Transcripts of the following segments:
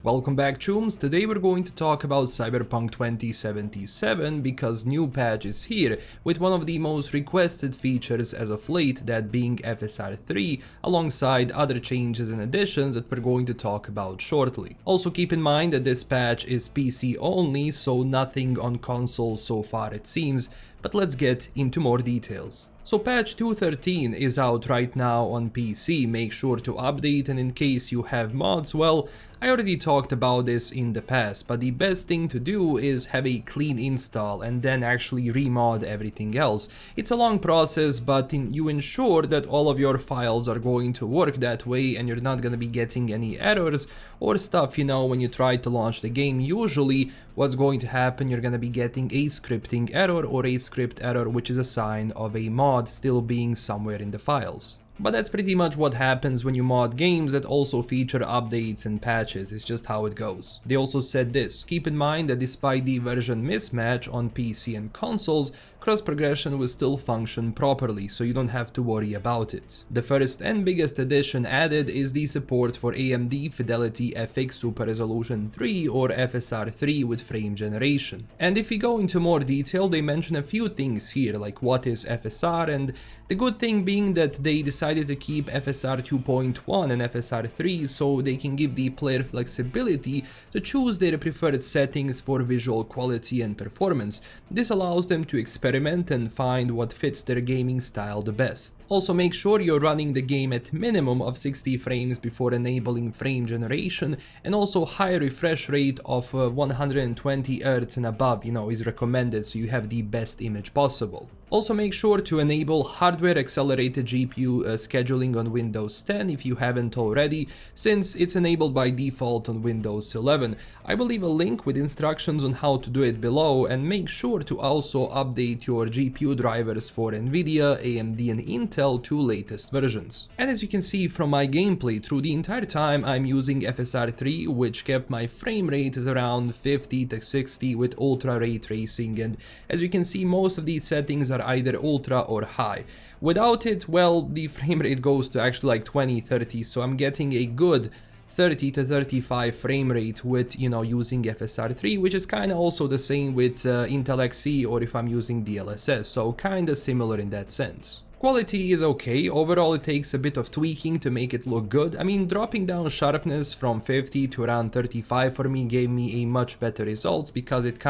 Welcome back, chooms. Today we're going to talk about Cyberpunk 2077 because new patch is here with one of the most requested features as of late, that being FSR 3, alongside other changes and additions that we're going to talk about shortly. Also keep in mind that this patch is PC only, so nothing on console so far it seems, but let's get into more details. So patch 2.13 is out right now on PC, make sure to update, and in case you have mods, well, I already talked about this in the past, but the best thing to do is have a clean install and then actually remod everything else. It's a long process, but you ensure that all of your files are going to work that way and you're not gonna be getting any errors or stuff, when you try to launch the game. Usually what's going to happen, you're gonna be getting a scripting error or a script error, which is a sign of a mod still being somewhere in the files. But that's pretty much what happens when you mod games that also feature updates and patches, it's just how it goes. They also said this: keep in mind that despite the version mismatch on PC and consoles, cross progression will still function properly, so you don't have to worry about it. The first and biggest addition added is the support for AMD Fidelity FX Super Resolution 3 or FSR 3 with frame generation. And if we go into more detail, they mention a few things here, like what is FSR, and the good thing being that they decided to keep FSR 2.1 and FSR 3 so they can give the player flexibility to choose their preferred settings for visual quality and performance. This allows them to experiment and find what fits their gaming style the best. Also make sure you're running the game at minimum of 60 frames before enabling frame generation, and also high refresh rate of 120 Hz and above, is recommended so you have the best image possible. Also make sure to enable hardware accelerated GPU scheduling on Windows 10 if you haven't already, since it's enabled by default on Windows 11. I will leave a link with instructions on how to do it below, and make sure to also update your GPU drivers for Nvidia, AMD and Intel to latest versions. And as you can see from my gameplay, through the entire time I'm using FSR 3, which kept my frame rate as around 50 to 60 with ultra ray tracing, and as you can see most of these settings are either ultra or high. Without it, well, the frame rate goes to actually like 20-30, so I'm getting a good 30 to 35 frame rate with, using FSR 3, which is kinda also the same with Intel Xe or if I'm using DLSS, so kinda similar in that sense. Quality is okay, overall it takes a bit of tweaking to make it look good. I mean, dropping down sharpness from 50 to around 35 for me gave me a much better results, because it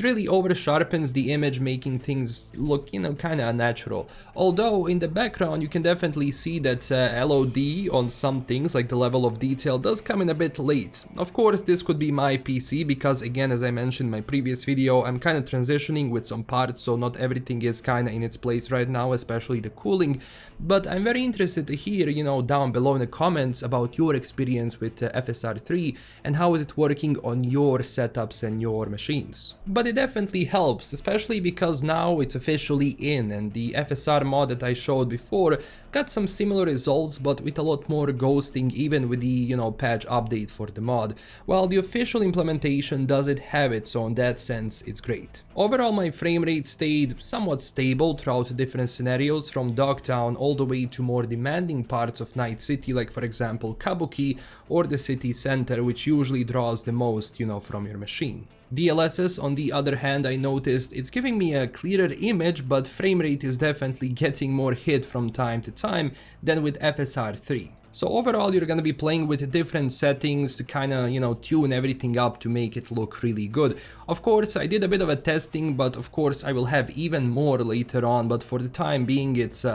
really over sharpens the image, making things look, kinda unnatural. Although in the background you can definitely see that LOD on some things, like the level of detail, does come in a bit late. Of course this could be my PC, because again, as I mentioned in my previous video, I'm kinda transitioning with some parts, so not everything is kinda in its place right now, especially the cooling. But I'm very interested to hear, down below in the comments about your experience with FSR 3 and how is it working on your setups and your machines. But it definitely helps, especially because now it's officially in, and the FSR mod that I showed before got some similar results, but with a lot more ghosting, even with the, patch update for the mod, while the official implementation doesn't have it, so in that sense it's great. Overall my frame rate stayed somewhat stable throughout different scenarios, from Dogtown all the way to more demanding parts of Night City, like for example Kabuki or the city center, which usually draws the most, from your machine. DLSS on the other hand, I noticed it's giving me a clearer image, but frame rate is definitely getting more hit from time to time than with FSR 3. So overall you're gonna be playing with different settings to kinda, tune everything up to make it look really good. Of course I did a bit of a testing, but of course I will have even more later on, but for the time being it's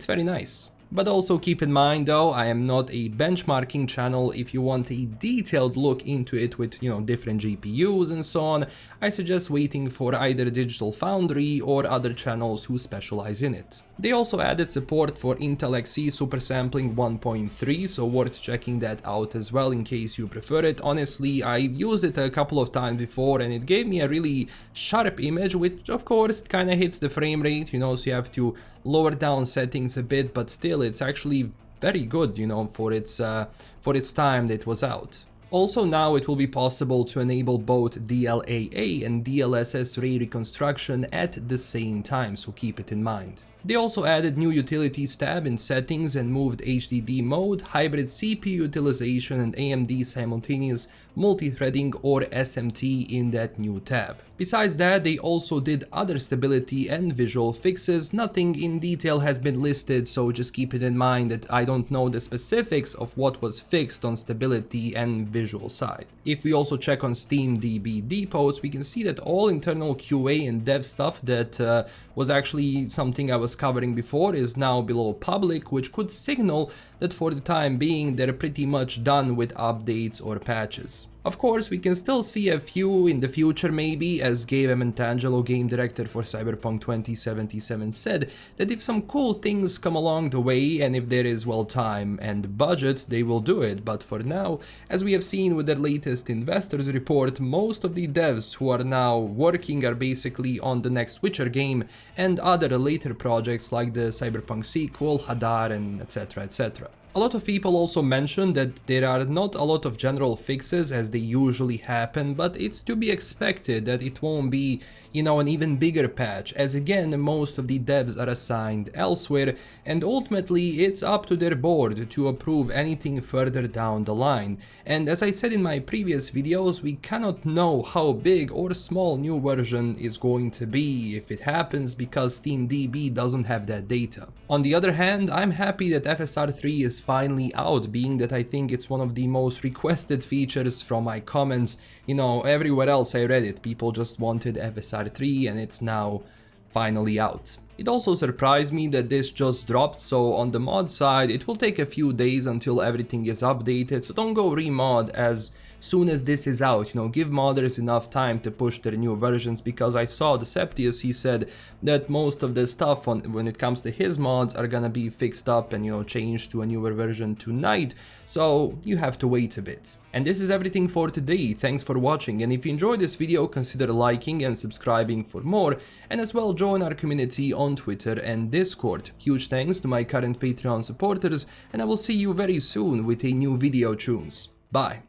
very nice. But also keep in mind though, I am not a benchmarking channel. If you want a detailed look into it with, different GPUs and so on, I suggest waiting for either Digital Foundry or other channels who specialize in it. They also added support for Intel Xe Super Sampling 1.3, so worth checking that out as well in case you prefer it. Honestly, I used it a couple of times before and it gave me a really sharp image, which of course it kinda hits the frame rate, so you have to lower down settings a bit, but still it's actually very good, for its time that it was out. Also now it will be possible to enable both DLAA and DLSS ray reconstruction at the same time, so keep it in mind. They also added new utilities tab in settings and moved HDD mode, hybrid CPU utilization and AMD simultaneous multi-threading or SMT in that new tab. Besides that, they also did other stability and visual fixes. Nothing in detail has been listed, so just keep it in mind that I don't know the specifics of what was fixed on stability and visual side. If we also check on Steam DB depots, we can see that all internal QA and dev stuff that was actually something I was covering before is now below public, which could signal that for the time being they're pretty much done with updates or patches. Of course, we can still see a few in the future maybe, as Gabe Mentangelo, game director for Cyberpunk 2077, said that if some cool things come along the way and if there is well time and budget, they will do it. But for now, as we have seen with their latest investors report, most of the devs who are now working are basically on the next Witcher game and other later projects like the Cyberpunk sequel, Hadar, and etc, etc. A lot of people also mentioned that there are not a lot of general fixes as they usually happen, but it's to be expected that it won't be, an even bigger patch, as again most of the devs are assigned elsewhere and ultimately it's up to their board to approve anything further down the line. And as I said in my previous videos, we cannot know how big or small new version is going to be if it happens because SteamDB doesn't have that data. On the other hand, I'm happy that FSR 3 is finally out, being that I think it's one of the most requested features from my comments. Everywhere else I read it, people just wanted FSR 3 and it's now finally out. It also surprised me that this just dropped, so on the mod side it will take a few days until everything is updated, so don't go remod as soon as this is out, give modders enough time to push their new versions, because I saw Deceptius, he said that most of the stuff when it comes to his mods are gonna be fixed up and changed to a newer version tonight, so you have to wait a bit. And this is everything for today. Thanks for watching, and if you enjoyed this video, consider liking and subscribing for more, and as well join our community on Twitter and Discord. Huge thanks to my current Patreon supporters, and I will see you very soon with a new video tunes. Bye.